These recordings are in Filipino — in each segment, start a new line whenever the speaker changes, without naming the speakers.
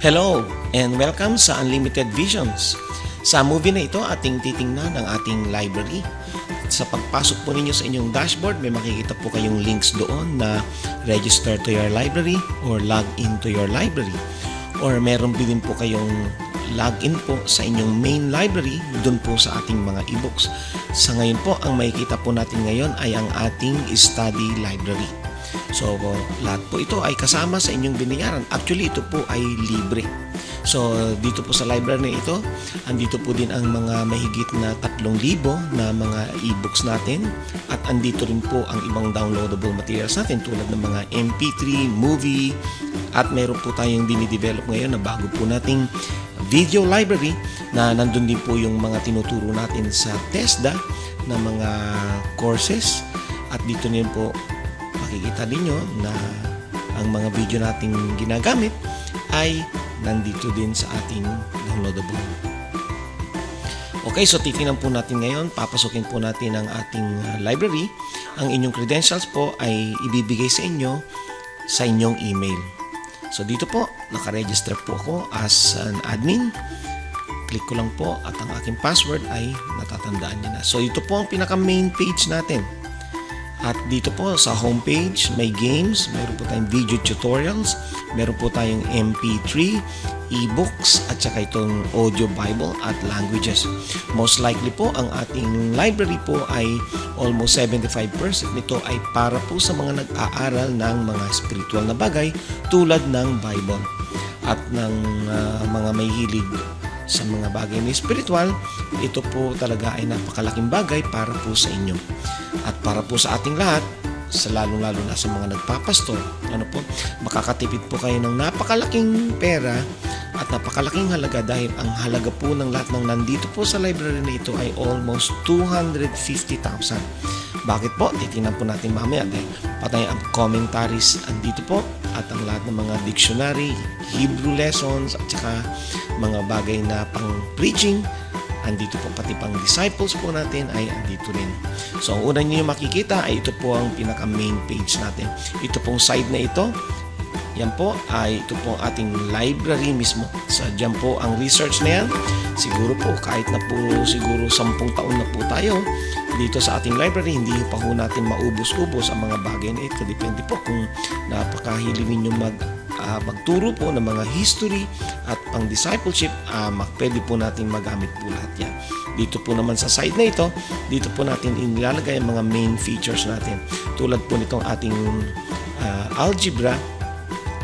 Hello and welcome sa Unlimited Visions. Sa movie na ito, ating titingnan ang ating library. Sa pagpasok po ninyo sa inyong dashboard, may makikita po kayong links doon na register to your library or log in to your library. Or meron din po kayong login po sa inyong main library doon po sa ating mga ebooks. Sa ngayon po, ang makikita po natin ngayon ay ang ating study library. So, lahat po ito ay kasama sa inyong binayaran. Actually, ito po ay libre. So, dito po sa library na ito, andito po din ang mga mahigit na 3,000 na mga e-books natin. At andito rin po ang ibang downloadable materials natin tulad ng mga MP3, movie, at meron po tayong dinidevelop ngayon na bago po nating video library na nandun din po yung mga tinuturo natin sa TESDA na mga courses. At dito niyo po makikita ninyo na ang mga video nating ginagamit ay nandito din sa ating downloadable. Okay, so titingnan po natin ngayon, papasukin po natin ang ating library. Ang inyong credentials po ay ibibigay sa inyo sa inyong email. So dito po, nakaregister po ako as an admin. Click ko lang po at ang aking password ay natatandaan niyo na. So ito po ang pinaka main page natin. At dito po sa homepage, may games, meron po tayong video tutorials, meron po tayong MP3, e-books, at saka itong audio Bible at languages. Most likely po, ang ating library po ay almost 75% nito ay para po sa mga nag-aaral ng mga spiritual na bagay tulad ng Bible. At ng mga may hilig sa mga bagay na spiritual, ito po talaga ay napakalaking bagay para po sa inyo. At para po sa ating lahat, sa lalong-lalo na sa mga nagpapastor, makakatipid po kayo ng napakalaking pera at napakalaking halaga dahil ang halaga po ng lahat ng nandito po sa library na ito ay almost 250,000. Bakit po? Titingnan po natin mamaya dahil patay ang commentaries andito po at ang lahat ng mga dictionary, Hebrew lessons at saka mga bagay na pang preaching. Andito po pati pang disciples po natin ay andito rin. So ang una niyo makikita ay ito po ang pinaka main page natin. Ito pong side na ito, yan po ay ito po ang ating library mismo. So dyan po ang research na yan. Siguro po kahit na po siguro 10 taon na po tayo dito sa ating library, hindi pa po natin maubos-ubos ang mga bagay na ito. Depende po kung napakahilig ninyo magturo po ng mga history at pang discipleship, pwede po natin magamit po lahat yan. Dito po naman sa side na ito, dito po natin inilalagay ang mga main features natin. Tulad po nitong ating algebra.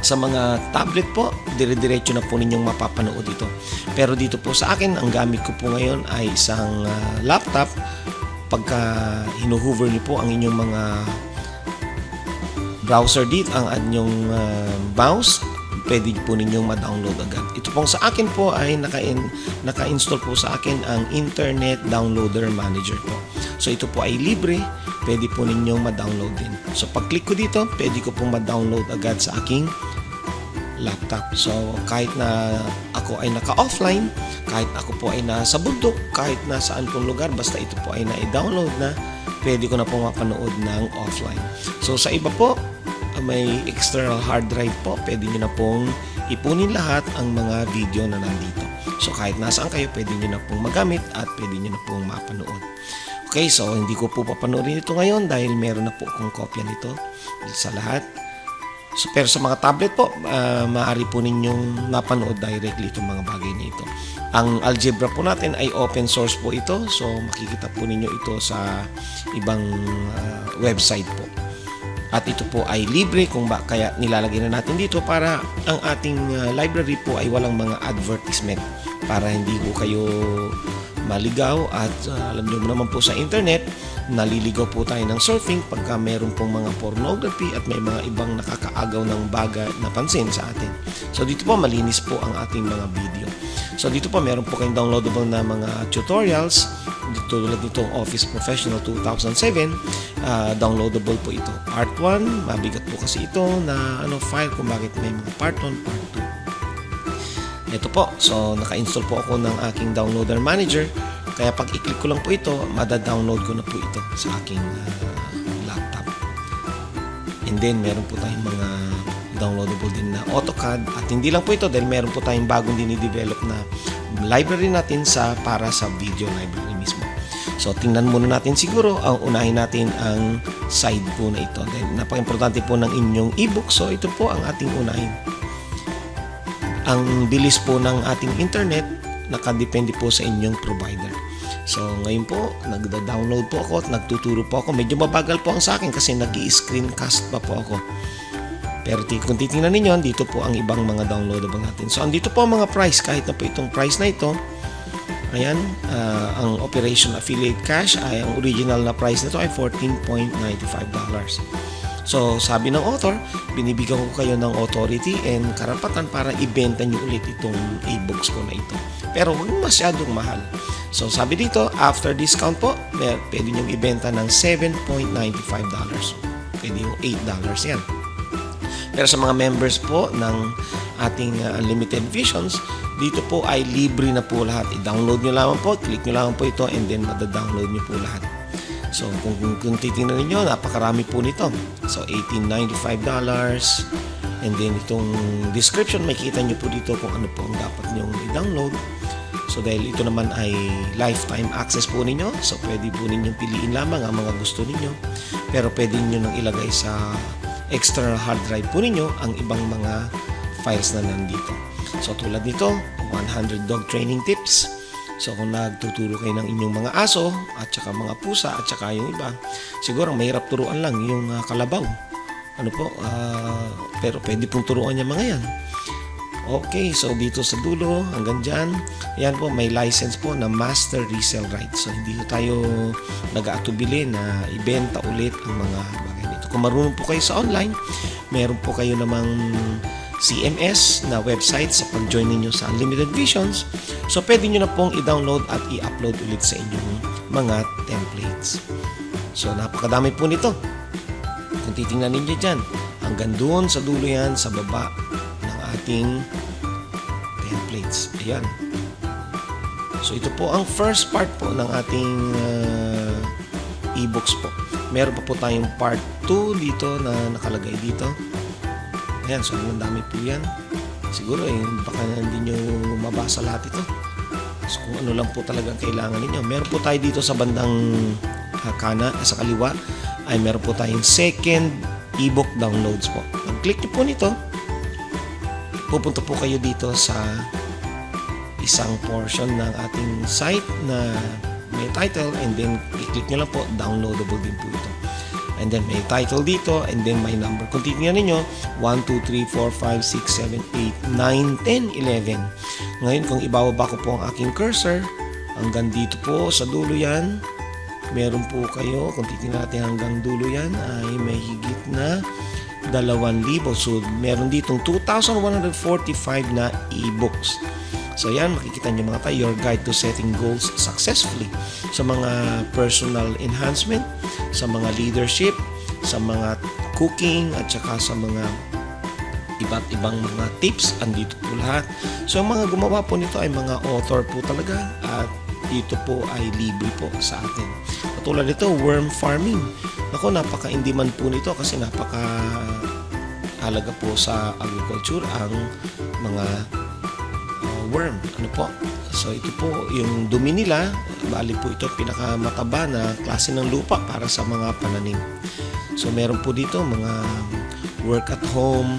Sa mga tablet po, dire-diretso na po ninyong mapapanood ito. Pero dito po sa akin, ang gamit ko po ngayon ay isang laptop. Pagka hinuhover niyo po ang inyong mga browser dito, ang inyong mouse, pwede po ninyong ma-download agad. Ito pong sa akin po ay naka-install po sa akin ang Internet Downloader Manager po. So ito po ay libre, pwede po ninyong ma-download din. So pag-click ko dito, pwede ko pong ma-download agad sa aking laptop. So kahit na ako ay naka-offline, kahit ako po ay nasa bundok, kahit nasaan pong lugar, basta ito po ay na-download na, pwede ko na pong mapanood ng offline. So sa iba po, may external hard drive po, pwede nyo na pong ipunin lahat ang mga video na nandito. So kahit nasaan kayo, pwede nyo na pong magamit at pwede nyo na pong mapanood. Okay, so hindi ko po papanoorin ito ngayon dahil meron na po akong kopya nito sa lahat. So, pero sa mga tablet po, maaari po ninyong napanood directly itong mga bagay na ito. Ang algebra po natin ay open source po ito. So makikita po ninyo ito sa ibang website po. At ito po ay libre kaya nilalagay na natin dito para ang ating library po ay walang mga advertisement para hindi po kayo maligaw at alam niyo naman po sa internet, naliligaw po tayo ng surfing pagka meron pong mga pornography at may mga ibang nakakaagaw ng bagay na pansin sa atin. So dito po malinis po ang ating mga video. So dito po meron po kayong downloadable na mga tutorials. Dito tulad nitong Office Professional 2007, downloadable po ito. Part 1, mabigat po kasi ito na file kung bakit may mga part 1, part 2. Ito po, so naka-install po ako ng aking downloader manager. Kaya pag i-click ko lang po ito, mada-download ko na po ito sa aking laptop. And then meron po tayong mga downloadable din na AutoCAD. At hindi lang po ito dahil meron po tayong bagong dinidevelop na library natin para sa video library mismo. So, tingnan muna natin siguro, unahin natin ang side po na ito. Dahil napaka-importante po ng inyong ebook. So, ito po ang ating unahin. Ang bilis po ng ating internet, nakadepende po sa inyong provider. So, ngayon po, nagda-download po ako at nagtuturo po ako. Medyo mabagal po ang sa akin kasi nag-i-screencast pa po ako. Pero kung titingnan ninyo, dito po ang ibang mga downloadable natin. So, andito po ang mga price. Kahit na po itong price na ito, ayan, ang Operation Affiliate Cash ay ang original na price nito ay $14.95. So, sabi ng author, binibigyan ko kayo ng authority and karapatan para ibenta nyo ulit itong e-books ko na ito. Pero huwag masyadong mahal. So, sabi dito, after discount po, pwede nyo ibenta ng $7.95. Pwede yung $8 yan. Pero sa mga members po ng ating Unlimited Visions, dito po ay libre na po lahat. I-download nyo lamang po, click nyo lamang po ito, and then mada-download nyo po lahat. So, kung titingnan ninyo, napakarami po nito. So, $18.95. And then, itong description, makikita nyo po dito kung ano po ang dapat nyong i-download. So, dahil ito naman ay lifetime access po ninyo, so pwede po ninyong piliin lamang ang mga gusto ninyo. Pero pwede nyo nang ilagay sa external hard drive po ninyo ang ibang mga files na nandito. So, tulad nito, 100 dog training tips. So, kung nagtuturo kayo ng inyong mga aso at saka mga pusa at saka yung iba, siguro mahirap turuan lang yung kalabaw. Ano po? Pero pwede pong turuan niya mga yan. Okay, so dito sa dulo, hanggang dyan, yan po, may license po na master resale rights. So, hindi tayo nag-aatubili na ibenta ulit ang mga bagay nito. Kung marunong po kayo sa online, meron po kayo namang CMS na website sa pag-join ninyo sa Unlimited Visions. So, pwede nyo na pong i-download at i-upload ulit sa inyong mga templates. So, napakadami po nito. Kung titingnan ninyo dyan, hanggang doon sa dulo yan, sa baba ng ating templates. Ayan. So, ito po ang first part po ng ating e-books po. Meron pa po tayong part 2 dito na nakalagay dito. Ayan, so ang dami po yan. Siguro baka hindi nyo mabasa lahat ito. So kung ano lang po talagang kailangan ninyo. Meron po tayo dito sa bandang sa kaliwa ay meron po tayong second ebook downloads po. Pag-click nyo po nito, pupunta po kayo dito sa isang portion ng ating site na may title and then i-click nyo lang po, downloadable din po ito. And then may title dito and then may number. Kung titignan ninyo, 1, 2, 3, 4, 5, 6, 7, 8, 9, 10, 11. Ngayon, kung ibababa ko po ang aking cursor, hanggang dito po sa dulo yan, meron po kayo, kung titignan natin hanggang dulo yan, ay may higit na 2,000. So, meron ditong 2,145 na e-books. So, yan, makikita nyo mga tayo, your guide to setting goals successfully. Sa mga personal enhancement, sa mga leadership, sa mga cooking, at saka sa mga iba't ibang mga tips, andito po lahat. So, ang mga gumawa po nito ay mga author po talaga at dito po ay libre po sa atin. Katulad nito, worm farming. Ako, napaka-in-demand po nito kasi napaka-halaga po sa agriculture ang mga worm. Ano po? So, ito po yung dumi nila. Bali po ito pinakamataba na klase ng lupa para sa mga pananim. So, meron po dito mga work at home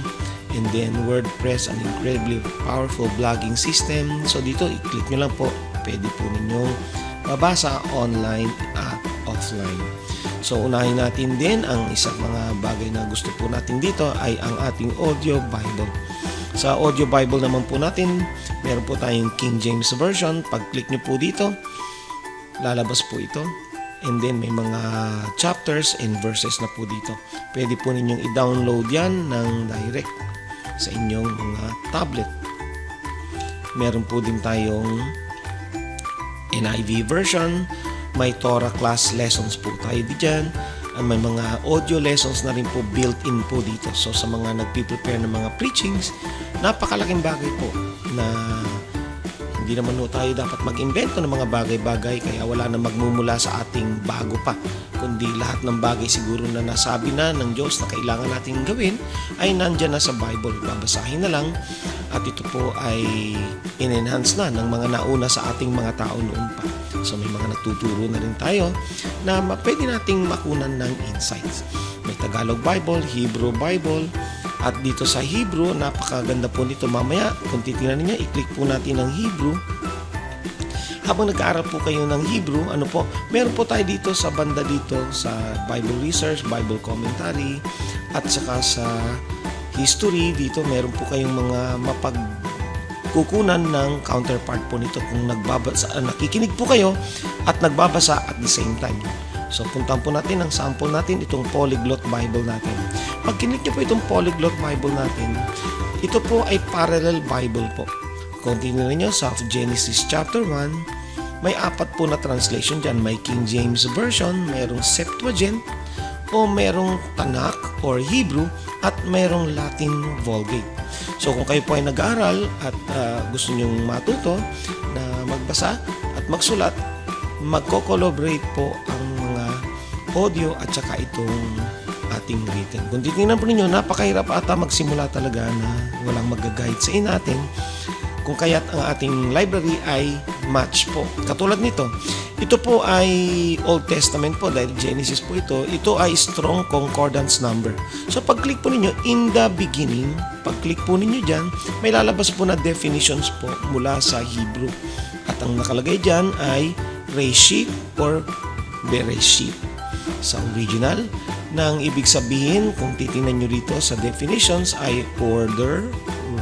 and then WordPress, an incredibly powerful blogging system. So, dito, i-click nyo lang po. Pwede po ninyong mabasa online at offline. So, unahin natin din ang isang mga bagay na gusto po natin dito ay ang ating audio Bible. Sa audio Bible naman po natin, meron po tayong King James Version. Pag-click nyo po dito, lalabas po ito. And then may mga chapters and verses na po dito. Pwede po ninyong i-download yan ng direct sa inyong mga tablet. Meron po din tayong NIV version. May Torah class lessons po tayo dyan. May mga audio lessons na rin po built-in po dito. So sa mga nagpiprepare ng mga preachings, napakalaking bagay po na Hindi naman tayo dapat mag-invento ng mga bagay-bagay, kaya wala na magmumula sa ating bago pa, kundi lahat ng bagay siguro na nasabi na ng Diyos na kailangan natin gawin ay nandyan na sa Bible. Babasahin na lang, at ito po ay in-enhance na ng mga nauna sa ating mga tao noon pa. So may mga natuturo na rin tayo na pwede nating makunan ng insights. May Tagalog Bible, Hebrew Bible, at dito sa Hebrew, napakaganda po nito mamaya. Kung titingnan niyo, i-click po natin ang Hebrew. Habang nag-aaral po kayo ng Hebrew, meron po tayo dito sa banda dito sa Bible Research, Bible Commentary, at saka sa History. Dito meron po kayong mga mapagkukunan ng counterpart po nito kung nakikinig po kayo at nagbabasa at the same time. So, puntahan po natin ang sample natin, itong Polyglot Bible natin. Pag kinik niyo po itong Polyglot Bible natin, ito po ay parallel Bible po. Kung tingnan niyo sa Genesis chapter 1, may 4 po na translation dyan. May King James Version, mayroong Septuagint, o mayroong Tanakh or Hebrew, at mayroong Latin Vulgate. So, kung kayo po ay nag-aaral at gusto nyong matuto na magbasa at magsulat, magko-collaborate po ang mga audio at saka itong ating written. Kung titingnan po ninyo, napakahirap ata magsimula talaga na walang mag-guide sa natin, kung kaya't ang ating library ay match po. Katulad nito, ito po ay Old Testament po dahil Genesis po ito. Ito ay Strong Concordance number. So pag-click po ninyo, in the beginning, pag-click po ninyo dyan, may lalabas po na definitions po mula sa Hebrew. At ang nakalagay dyan ay Reshit or Bereshit sa original, na ang ibig sabihin kung titingnan nyo rito sa definitions ay order,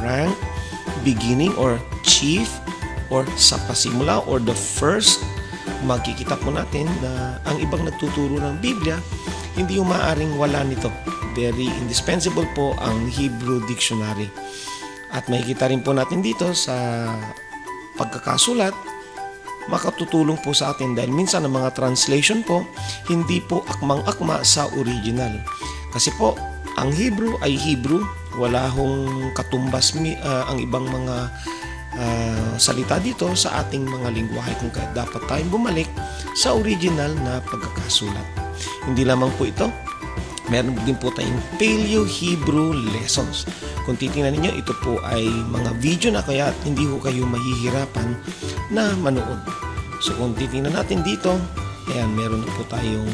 rank, beginning or chief, or sa pasimula or the first. Makikita po natin na ang ibang nagtuturo ng Biblia, hindi yung maaaring wala nito. Very indispensable po ang Hebrew Dictionary. At makikita rin po natin dito sa pagkakasulat, makatutulong po sa atin dahil minsan ang mga translation po hindi po akmang-akma sa original. Kasi po, ang Hebrew ay Hebrew, wala hong katumbas ang ibang mga salita dito sa ating mga lingwahe, kung kaya dapat tayong bumalik sa original na pagkakasulat. Hindi lamang po ito, meron din po tayong Paleo-Hebrew lessons. Kung titingnan ninyo, ito po ay mga video na kaya hindi ko kayo mahihirapan na manood. So kung titingnan natin dito, ayan, meron na po tayong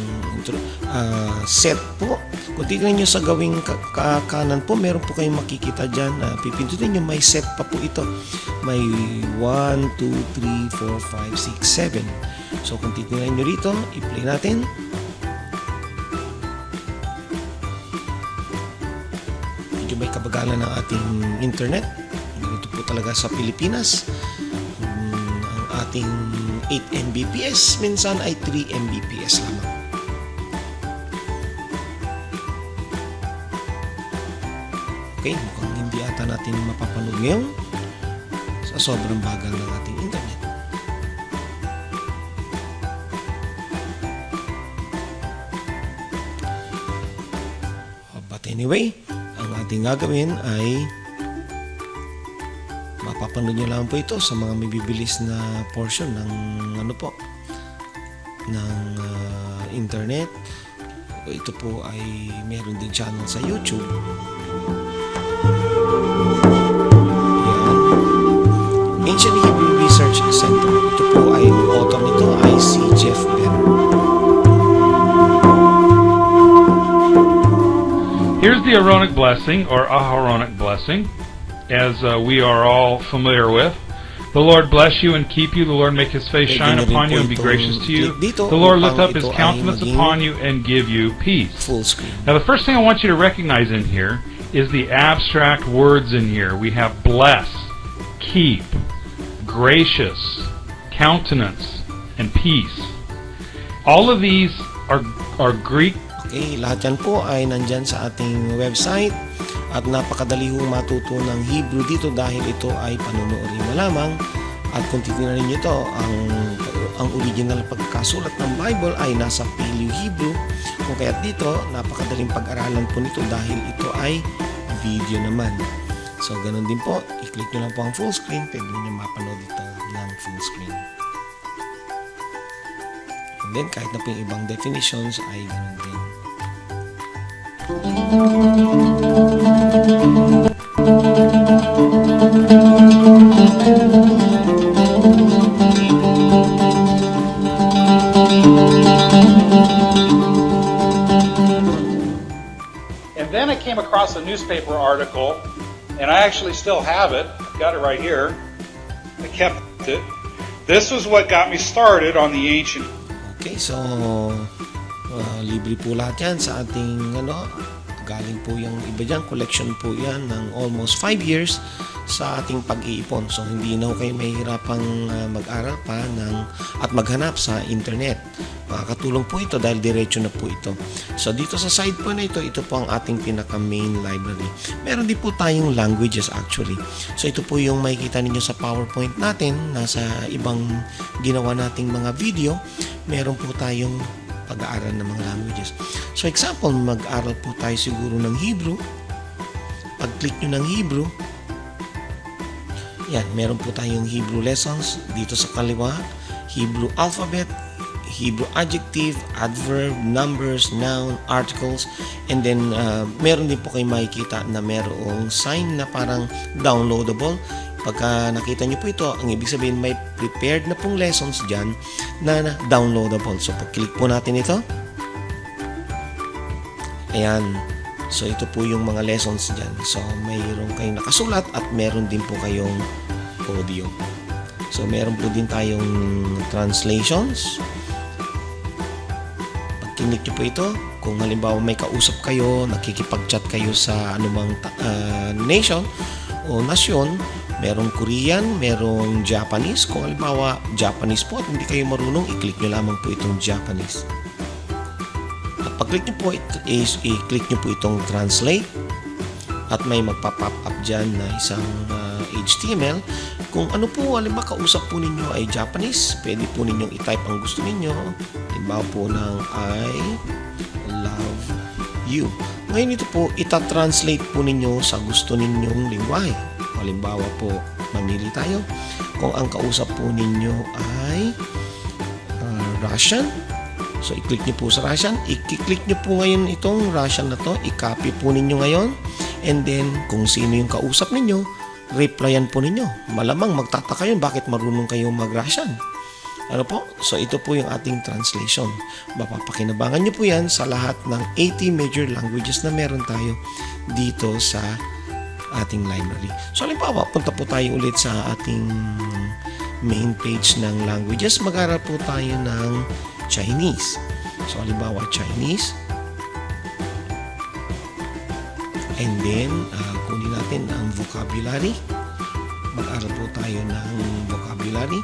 set po. Kung titingnan nyo sa gawing kanan po, meron po kayong makikita dyan. Pipindutin nyo, may set pa po ito. May 1, 2, 3, 4, 5, 6, 7. So kung titingnan nyo rito, i-play natin. Medyo may kabagalan ng ating internet. Ito po talaga sa Pilipinas. Ang ating 8 Mbps, minsan ay 3 Mbps lamang. Okay, mukhang hindi ata natin mapapanood ngayon sa sobrang bagal ng ating internet. But anyway, ang ating gagawin ay mapapanood nyo lang po ito sa mga mabibilis na portion ng internet. Ito po ay meron din channel sa YouTube. Yan. Ancient Hebrew Research Center. Ito po ay author nito ay si Jeff Benner.
Here's the Aaronic blessing or Aharonic blessing, as we are all familiar with. The Lord bless you and keep you. The Lord make his face shine upon you and be gracious to you. The Lord lift up his countenance upon you and give you peace.
Full screen.
Now the first thing I want you to recognize in here is the abstract words in here. We have bless, keep, gracious, countenance, and peace. All of these are Greek.
Okay, lahat yan po ay nandyan sa ating website. At napakadali hong matuto ng Hebrew dito dahil ito ay panunoorin na lamang. At kung titignan ninyo ito, ang original pagkakasulat ng Bible ay nasa Paleo-Hebrew. Kung kaya't dito, napakadaling pag-aralan po nito dahil ito ay video naman. So, ganun din po. I-click nyo lang po ang full screen. Pwede nyo mapanood ito ng full screen. And then, kahit na po yung ibang definitions ay ganun din.
And then I came across a newspaper article, and I actually still have it. I've got it right here. I kept it. This was what got me started on the ancient.
Okay, so libre po lahat yan sa ating galing po yung iba dyan, collection po yan ng almost 5 years sa ating pag-iipon. So hindi na kayo mahihirapang mag-aral pa at maghanap sa internet. Makakatulong po ito dahil diretso na po ito. So dito sa side po na ito po ang ating pinaka main library. Meron din po tayong languages actually. So ito po yung makikita ninyo sa PowerPoint natin, nasa ibang ginawa nating mga video. Meron po tayong pag-aaral ng mga languages. So example, mag-aral po tayo siguro ng Hebrew. Pag-click nyo ng Hebrew, yan, meron po tayong Hebrew lessons dito sa kaliwa, Hebrew alphabet, Hebrew adjective, adverb, numbers, noun, articles, and then meron din po kayo makikita na merong sign na parang downloadable. Pagka nakita nyo po ito, ang ibig sabihin may prepared na pong lessons dyan na downloadable. So pag-click po natin ito, ayan. So ito po yung mga lessons dyan. So mayroon kayong nakasulat at meron din po kayong audio. So meron po din tayong translations. Pag kinik nyo po ito, kung halimbawa may kausap kayo, nakikipag-chat kayo sa anumang nation o nasyon, merong Korean, merong Japanese. Kung halimbawa Japanese po at hindi kayo marunong, i-click nyo lamang po itong Japanese. At pag-click nyo po, i-click nyo po itong translate at may magpa-pop up dyan na isang HTML. Kung ano po, halimbawa kausap po ninyo ay Japanese, pwede po ninyong i-type ang gusto ninyo. Halimbawa po ng I love you. Ngayon ito po, ita-translate po ninyo sa gusto ninyong lingwahe. Halimbawa po, mamili tayo. Kung ang kausap po ninyo ay Russian, so i-click nyo po sa Russian. I-click nyo po ngayon itong Russian na to. I-copy po ninyo ngayon. And then, kung sino yung kausap ninyo, replyan po ninyo. Malamang magtataka yun, bakit marunong kayo mag-Russian? Ano po? So ito po yung ating translation. Mapapakinabangan nyo po yan sa lahat ng 80 major languages na meron tayo dito sa ating library. So halimbawa, punta po tayo ulit sa ating main page ng languages. Mag-aral po tayo ng Chinese. So halimbawa, Chinese. And then, kunin natin ang vocabulary. Mag-aral po tayo ng vocabulary.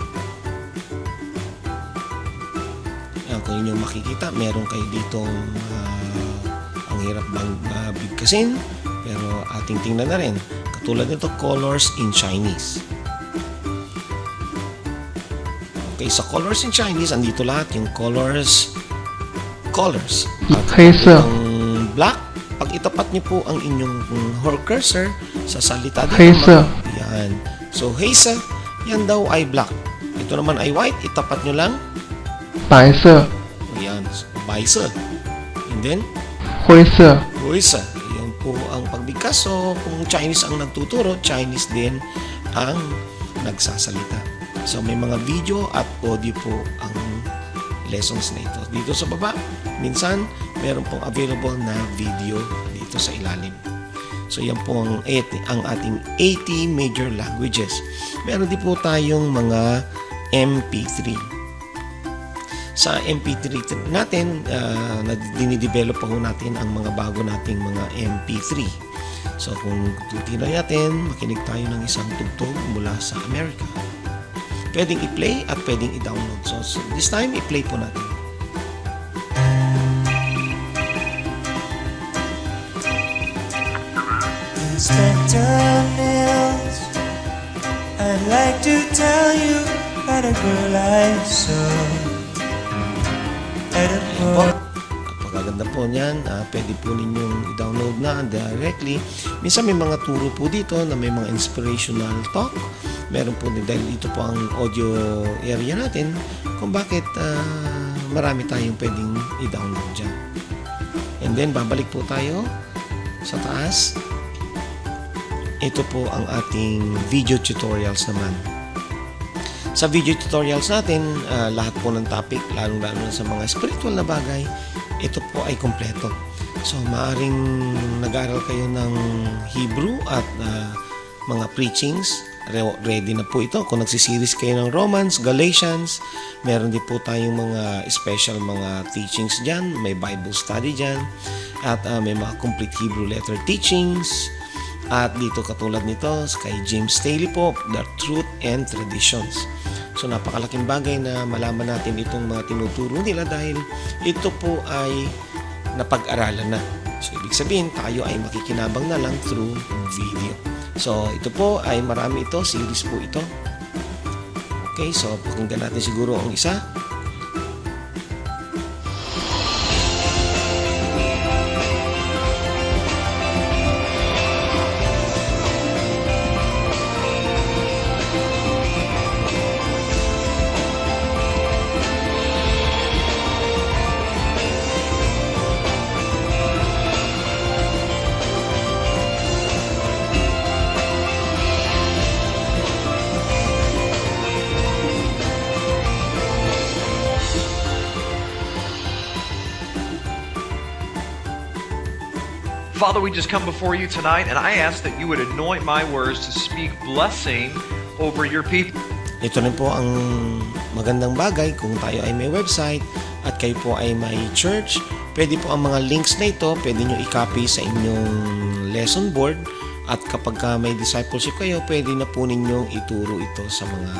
Kung inyo makikita, meron kayo ditong ang hirap bang bigkasin. Pero ating tingnan na rin. Katulad nito, colors in Chinese. Okay, sa colors in Chinese, andito lahat yung colors.
Hazel.
Yung black, pag itapat niyo po ang inyong cursor sa salita dito.
Hazel.
Yan. So, hazel, yan daw ay black. Ito naman ay white, itapat nyo lang.
白色
Yan, baisa. And then,
灰色
Huisa. Yan po ang pagbigkas. So, kung Chinese ang nagtuturo, Chinese din ang nagsasalita. So, may mga video at audio po ang lessons na ito. Dito sa baba, minsan, meron pong available na video dito sa ilalim. So, yan po ang ating 80 major languages. Meron din po tayong mga MP3. Sa MP3 natin, dinidevelop pa po natin ang mga bago nating mga MP3. So kung tutunan natin, makinig tayo ng isang tugtog mula sa Amerika. Pwedeng i-play at pwedeng i-download. So this time, i-play po natin.
Inspector Mills, I'd like to tell you about a girl I saw.
Ayan po. Napakaganda po niyan. Pwede po ninyong i-download na directly. Minsan may mga turo po dito na may mga inspirational talk. Meron po din, dahil ito po ang audio area natin, kung bakit marami tayong pwedeng i-download dyan. And then, babalik po tayo sa taas. Ito po ang ating video tutorials naman. Sa video tutorials natin, lahat po ng topic, lalong-lalo na sa mga spiritual na bagay, ito po ay kompleto. So, maaring nag-aaral kayo ng Hebrew at mga preachings. Ready na po ito. Kung nagsiseries kayo ng Romans, Galatians, meron din po tayong mga special mga teachings dyan. May Bible study dyan. At may mga complete Hebrew letter teachings. At dito katulad nito, kay James Staley po, The Truth and Traditions. So napakalaking bagay na malaman natin itong mga tinuturo nila dahil ito po ay napag-aralan na. So ibig sabihin, tayo ay makikinabang na lang through video. So ito po ay marami ito, series po ito. Okay, so pakinggan natin siguro ang isa.
Father, we just come before you tonight, and I ask that you would anoint my words to speak blessing over your people.
Ito rin po ang magandang bagay kung tayo ay may website at kayo po ay may church. Pwede po ang mga links na ito, pwede nyo i-copy sa inyong lesson board. At kapag may discipleship kayo, pwede na po ninyong ituro ito sa mga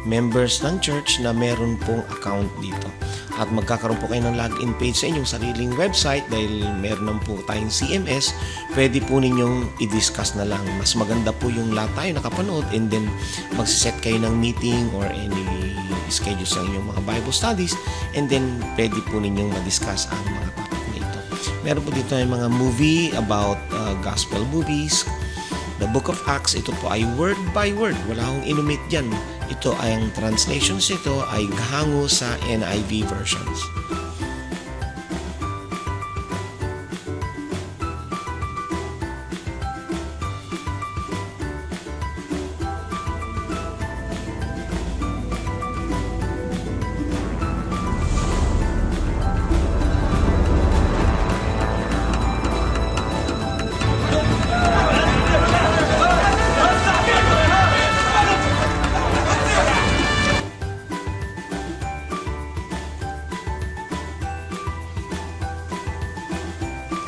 members ng church na meron pong account dito. At magkakaroon po kayo ng login page sa inyong sariling website dahil meron naman po tayong CMS. Pwede po ninyong i-discuss na lang. Mas maganda po yung lahat tayo nakapanood and then magsiset kayo ng meeting or any schedule sa inyong mga Bible studies and then pwede po ninyong ma-discuss ang mga topic na ito. Meron po dito yung mga movie about gospel movies. The Book of Acts, ito po ay word by word. Wala akong inumit dyan. Ito ay ang translations ito ay hango sa NIV versions.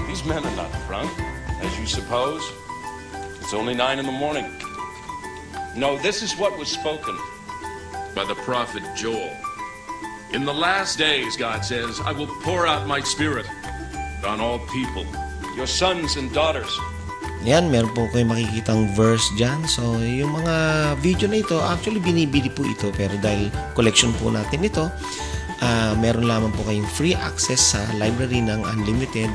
These men are not drunk, as you suppose. It's only 9 in the morning. No, this is what was spoken by the prophet Joel. In the last days, God says, I will pour out my spirit on all people, your sons and daughters.
Yan, meron po kayo makikitang verse dyan. So, yung mga video na ito, actually binibili po ito. Pero dahil collection po natin ito, meron lamang po kayong free access sa library ng Unlimited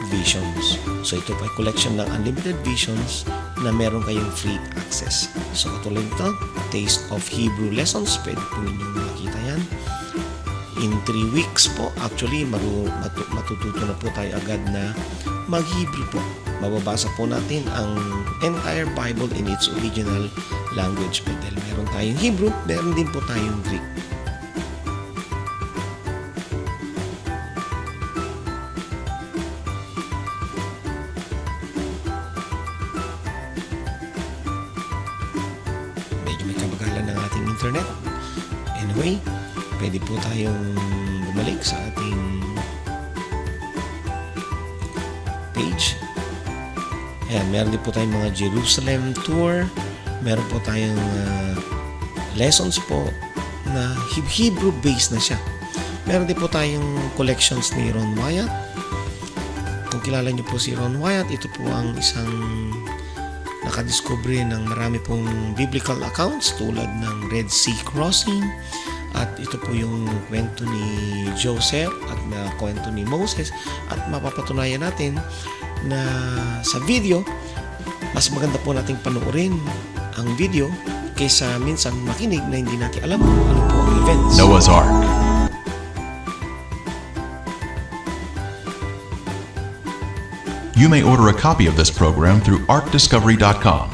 Visions. So, ito po ay collection ng Unlimited Visions na meron kayong free access. So, katulad ito, Taste of Hebrew Lessons. Pwede po ninyong makita yan. In 3 weeks po, actually, matututo na po tayo agad na mag-Hebrew po. Mababasa po natin ang entire Bible in its original language. Dahil meron tayong Hebrew, meron din po tayong Greek. Medyo may kabagalan ng ating internet. Anyway, pwede po tayong bumalik sa ating page. Ayan, meron din po tayong mga Jerusalem tour. Meron po tayong lessons po na Hebrew-based na siya. Meron din po tayong collections ni Ron Wyatt. Kung kilala niyo po si Ron Wyatt, ito po ang isang nakadiscovery ng marami pong biblical accounts tulad ng Red Sea Crossing. At ito po yung kwento ni Joseph at kwento ni Moses. At mapapatunayan natin na sa video, mas maganda po nating panoorin ang video kaysa minsan makinig na hindi natin alam kung ano po ang events.
Noah's Ark. You may order a copy of this program through ArkDiscovery.com.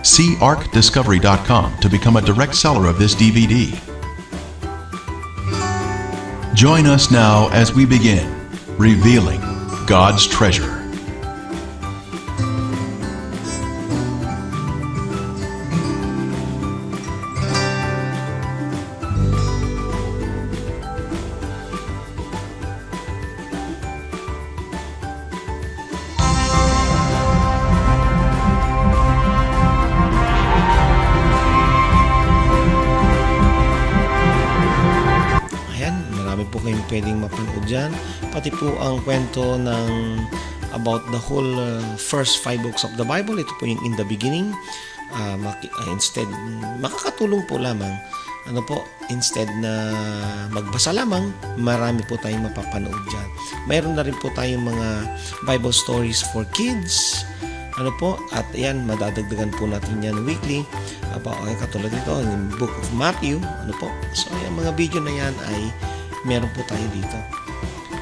See ArkDiscovery.com to become a direct seller of this DVD. Join us now as we begin revealing God's treasure.
Ayan, marami po kayong pwedeng mapanood dyan. Pati po ang kwento ng about the whole first 5 books of the Bible. Ito po yung in the beginning. Instead, makakatulong po lamang. Ano po, instead na magbasa lamang, marami po tayong mapapanood dyan. Mayroon na rin po tayong mga Bible stories for kids. Ano po, at yan, madadagdagan po natin yan weekly. Katulad nito, yung Book of Matthew. Ano po, so yung mga video na yan ay meron po tayo dito.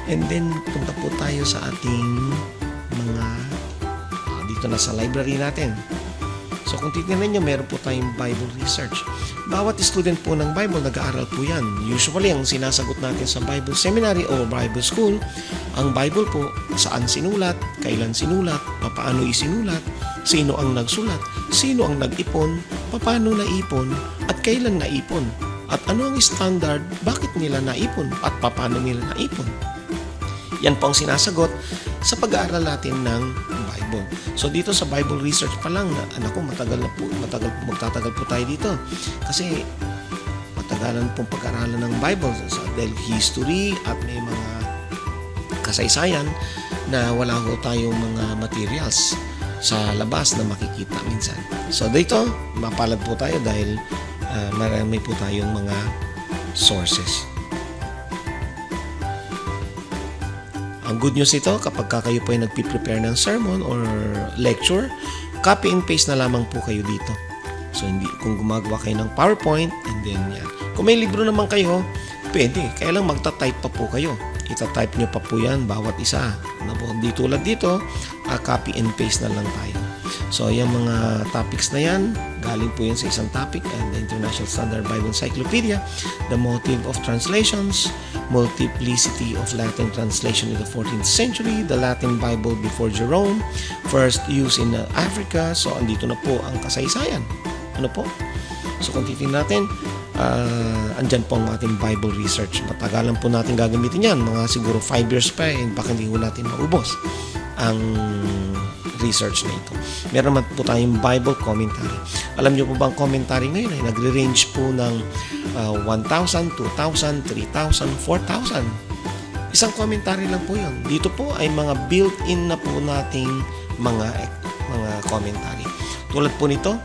And then, punta po tayo sa ating mga dito na sa library natin. So kung titignan nyo, meron po tayong Bible research. Bawat student po ng Bible, nag-aaral po yan. Usually, ang sinasagot natin sa Bible Seminary o Bible School, ang Bible po, saan sinulat, kailan sinulat, paano isinulat, sino ang nagsulat, sino ang nag-ipon, paano naipon, at kailan naipon, at ano ang standard, bakit nila naipon, at paano nila naipon. Yan po ang sinasagot sa pag-aaral natin ng Bible. So dito sa Bible research pa lang, magtatagal po tayo dito. Kasi matagalan pong pag-aaralan ng Bible dahil history at may mga kasaysayan na wala ho tayong mga materials sa labas na makikita minsan. So dito, mapalad po tayo dahil marami po tayong mga sources. Ang good news ito, kapag kayo po ay nagpiprepare ng sermon or lecture, copy and paste na lamang po kayo dito. So, kung gumagawa kayo ng PowerPoint, and then yan. Kung may libro naman kayo, pwede. Kaya lang magta-type pa po kayo. Ita-type nyo pa po yan, bawat isa. Di tulad dito, copy and paste na lang tayo. So, yung mga topics na yan, galing po yan sa isang topic, the International Standard Bible Encyclopedia, the motive of translations, multiplicity of Latin translation in the 14th century, the Latin Bible before Jerome, first use in Africa. So, andito na po ang kasaysayan. Ano po? So, kung titingnan natin, andyan po ang ating Bible research. Matagalan po natin gagamitin yan. Mga siguro 5 years pa, baka hindi po natin maubos ang research na ito. Meron naman po tayong Bible commentary. Alam niyo po ba ang commentary ngayon ay nagre-range po ng 1,000, 2,000, 3,000, 4,000. Isang commentary lang po yun. Dito po ay mga built-in na po nating mga commentary. Tulad po nito,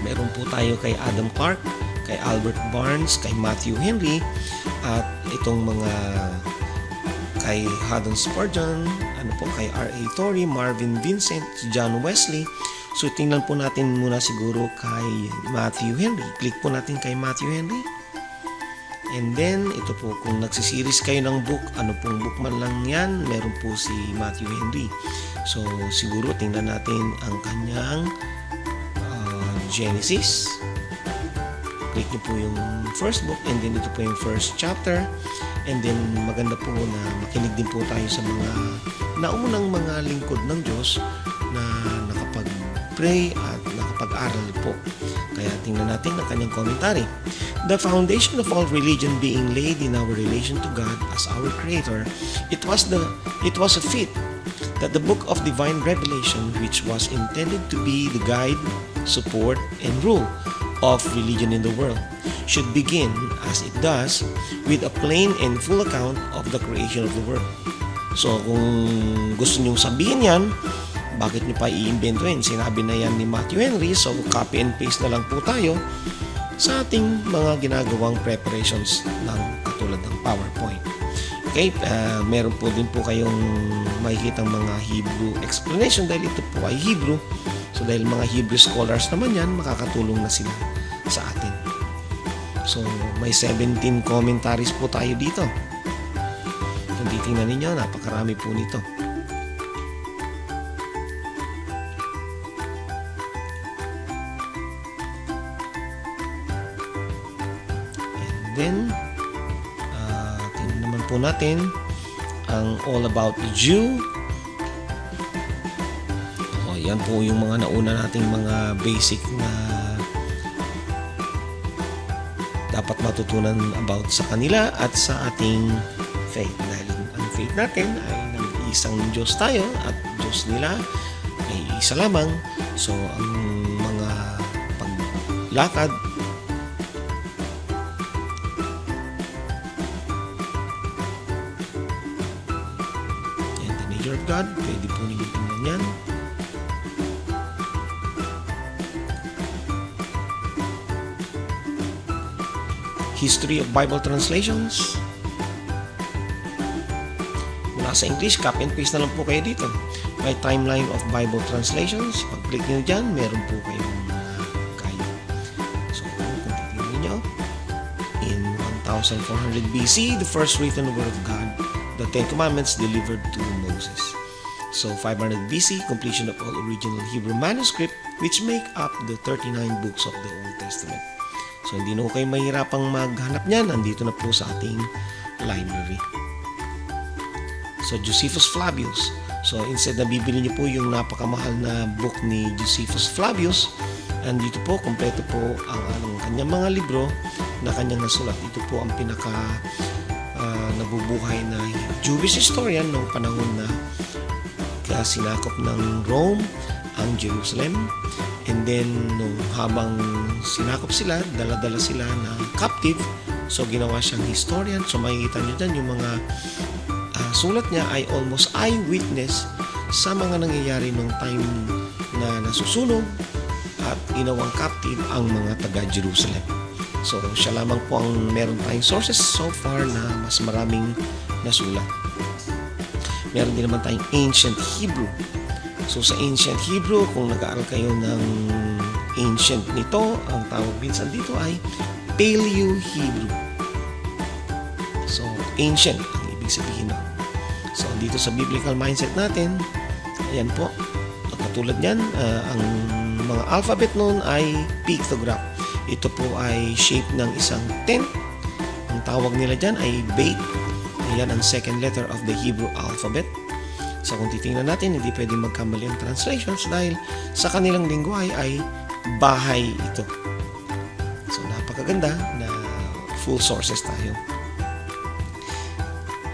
meron po tayo kay Adam Clarke, kay Albert Barnes, kay Matthew Henry, at itong mga kay Haddon Spurgeon, kay R.A. Torrey, Marvin Vincent, John Wesley. So, tingnan po natin muna siguro kay Matthew Henry. Click po natin kay Matthew Henry. And then, ito po, kung nagsisiris kayo ng book, ano pong book man lang yan, meron po si Matthew Henry. So, siguro tingnan natin ang kanyang Genesis. Click nyo po yung first book, and then ito po yung first chapter. And then maganda po na makinig din po tayo sa mga naunang mga lingkod ng Diyos na nakapag-pray at nakapag-aral po. Kaya tingnan natin ang kanyang commentary. The foundation of all religion being laid in our relation to God as our Creator, it was a fit that the book of divine revelation, which was intended to be the guide, support, and rule of religion in the world, should begin, as it does, with a plain and full account of the creation of the world. So, kung gusto nyo sabihin yan, bakit nyo pa i-invento yan? Sinabi na yan ni Matthew Henry, so copy and paste na lang po tayo sa ating mga ginagawang preparations ng katulad ng PowerPoint. Okay, meron po din po kayong makikita mga Hebrew explanation dahil ito po ay Hebrew. So dahil mga Hebrew scholars naman yan, makakatulong na sila sa atin. So may 17 commentaries po tayo dito. Kung titingnan ninyo, napakarami po nito. And then, tingnan naman po natin ang All About the Jew. O, yan po yung mga nauna nating mga basic na dapat matutunan about sa kanila at sa ating faith. Dahil ang faith natin ay ng isang Diyos tayo at Diyos nila ay isa lamang. So, ang mga paglakad and the nature of God, pwede po ninyo tingnan yan. History of Bible Translations. Mula sa English, copy and paste na lang po kayo dito. May Timeline of Bible Translations. Pag-click nyo dyan, meron po kayong guide. So, kung titignan nyo, in 1400 BC, the first written word of God, the Ten Commandments delivered to Moses. So, 500 BC, completion of all original Hebrew manuscript, which make up the 39 books of the Old Testament. So, hindi na kayo mahirapang maghanap niyan. Nandito na po sa ating library. So, Josephus Flavius. So, instead na bibili niyo po yung napakamahal na book ni Josephus Flavius, andito po, kompleto po ang kanyang mga libro na kanyang nasulat. Ito po ang pinaka nabubuhay na Jewish historian noong panahon na sinakop ng Rome ang Jerusalem. And then, nung habang sinakop sila, dala-dala sila na captive, so ginawa siyang historian. So makikita nyo dyan, yung mga sulat niya ay almost eyewitness sa mga nangyayari nung time na nasusunog at ginawang captive ang mga taga-Jerusalem. So siya lamang po ang meron tayong sources so far na mas maraming nasulat. Meron din naman tayong Ancient Hebrew. So sa Ancient Hebrew, kung nag-aaral kayo ng Ancient nito, ang tawag minsan dito ay Paleo-Hebrew. So Ancient ang ibig sabihin nun. So dito sa biblical mindset natin, ayan po, katulad yan, ang mga alphabet nun ay pictograph. Ito po ay shape ng isang tent. Ang tawag nila dyan ay Beit. Ayan ang second letter of the Hebrew alphabet. So kung titingnan natin, hindi pwede magkamali ang translations dahil sa kanilang lingwahe ay bahay ito. So napakaganda na full sources tayo.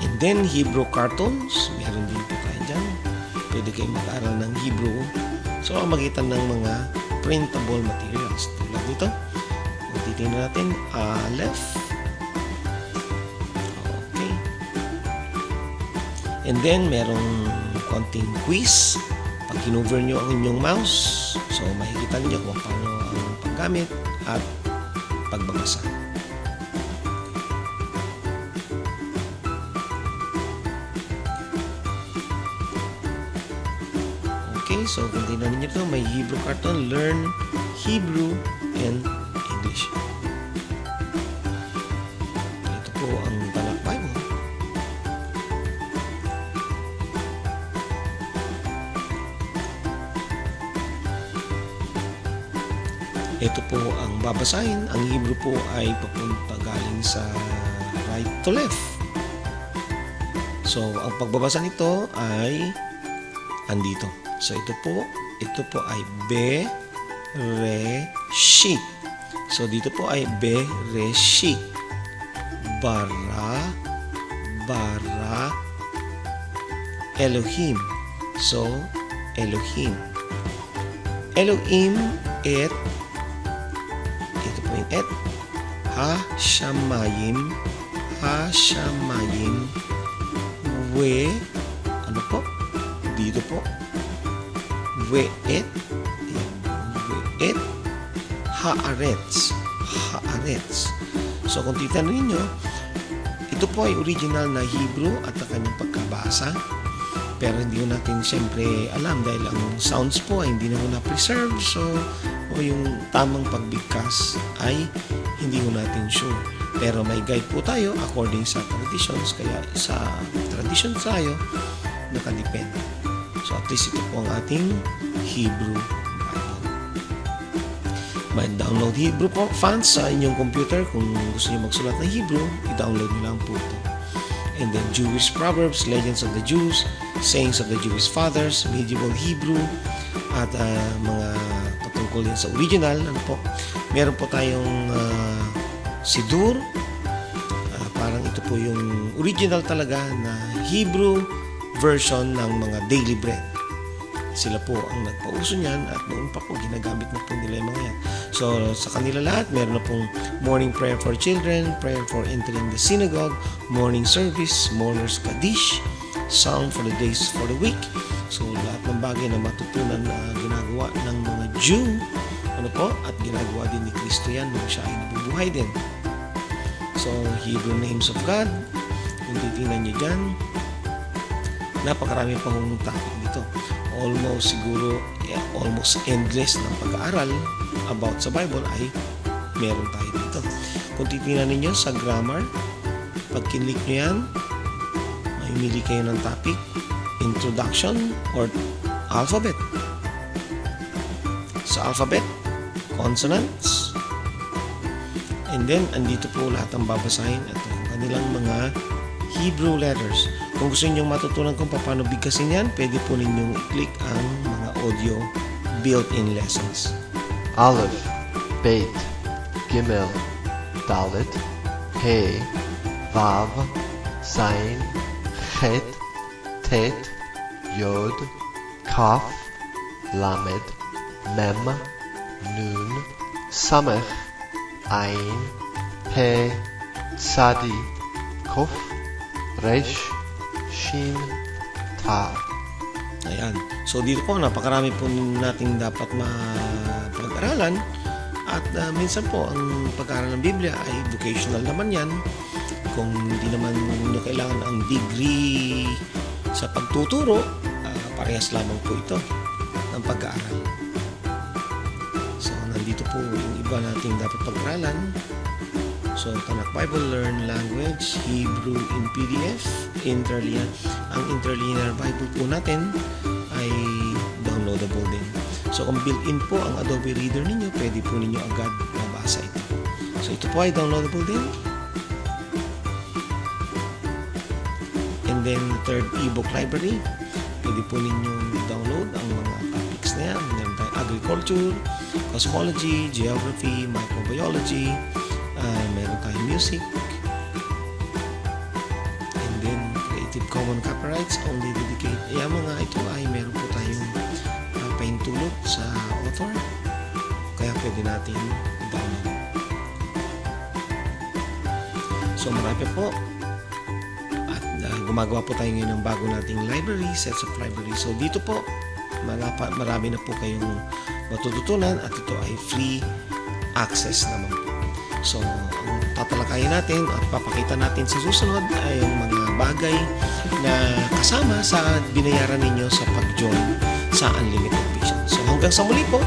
And then Hebrew cartoons, meron din po tayo dyan. Pwede kayong mag-aral ng Hebrew. So ang magitan ng mga printable materials. Tulad nito, kung titingnan natin, Aleph. Okay. And then merong konting quiz. Pag kinover nyo ang inyong mouse, so makikita niyo kung paano ang paggamit at pagbabasa. Okay, so kung tingnan niyo ito, may Hebrew cartoon, Learn Hebrew and English. Ito po ang Tanakh Bible. Ito po ang babasahin. Ang Hebrew po ay papunta galing sa right to left. So, ang pagbabasa nito ay andito. So, ito po ay Bereshit. So, dito po ay Bereshit. Bara Elohim. So, Elohim. Elohim et et Ha-shamayim we ano po? Dito po we et haaretz. So kung titanong ninyo, ito po ay original na Hebrew at ang kanyang pagkabasa. pero hindi ko natin siyempre alam dahil ang sounds po ay hindi na na-preserve, so o yung tamang pagbigkas ay hindi ko natin sure. Pero may guide po tayo according sa traditions, kaya sa tradition tayo nakadepende. So at least ito po ang ating Hebrew Bible. May download Hebrew po fonts sa inyong computer. Kung gusto niyo magsulat ng Hebrew, i-download niyo lang po ito. And then Jewish Proverbs, Legends of the Jews, Sayings of the Jewish Fathers, Medieval Hebrew, at mga patungkol yan sa original. Ano po? Meron po tayong Sidur. Parang ito po yung original talaga na Hebrew version ng mga daily bread. Sila po ang nagpauso niyan at noon pa po ginagamit na po nila yung mga yan. So sa kanila lahat, meron na pong morning prayer for children, prayer for entering the synagogue, morning service, mourners Kaddish, psalm for the days for the week. So lahat ng bagay na matutunan na ginagawa ng mga Jew, ano po, at ginagawa din ni Kristo yan nung siya ay nabubuhay din. So Hebrew names of God, kung titingnan nyo dyan, napakarami pang topic dito. Almost siguro almost endless ng pag-aaral about sa Bible ay meron tayo dito. Kung titingnan ninyo sa grammar, pag kinlik nyo yan, mamimili kayo ng topic, introduction or alphabet. Sa alphabet, consonants, and then andito po lahat ang babasahin at ang kanilang mga Hebrew letters. Kung gusto ninyong matutunan kung paano bigkasin yan, pwede po ninyong i-click ang mga audio built-in lessons.
Aleph, Beit, Gimel, Dalet, He, Vav, Zain, Chet, Tet, Yod, Kaf, Lamed, Mem, Nun, Samech, Ain, He, Tzadi, Kof, Resh, Shin, Ta.
Ayan. So dito po, napakarami po nating dapat mapag-aralan at minsan po ang pag-aaral ng Biblia ay vocational naman yan. Kung hindi naman nyo kailangan ang degree sa pagtuturo, parehas lamang po ito ng pag-aaral. So nandito po yung iba nating dapat pag-aralan. So, Tanakh Bible, Learn Language, Hebrew in PDF, Interlinear. Ang Interlinear Bible po natin ay downloadable din. So, kung built-in po ang Adobe Reader ninyo, pwede po ninyo agad mabasa ito. So, ito po ay downloadable din. And then, third ebook library, pwede po ninyong download ang mga topics na yan. Meron tayong agriculture, cosmology, geography, microbiology, meron tayong music, and then Creative Commons Copyrights only dedicate. Mga ito ay meron po tayong pahintulot sa author, kaya pwede natin i-download. So marami po at gumagawa po tayo ngayon ng bago nating library, sets of library. So dito po marami na po kayong matututunan at ito ay free access naman po. So, ang tatalakayin natin at papakita natin sa susunod ay yung mga bagay na kasama sa binayaran ninyo sa pag-join sa Unlimited Vision. So, hanggang sa muli po,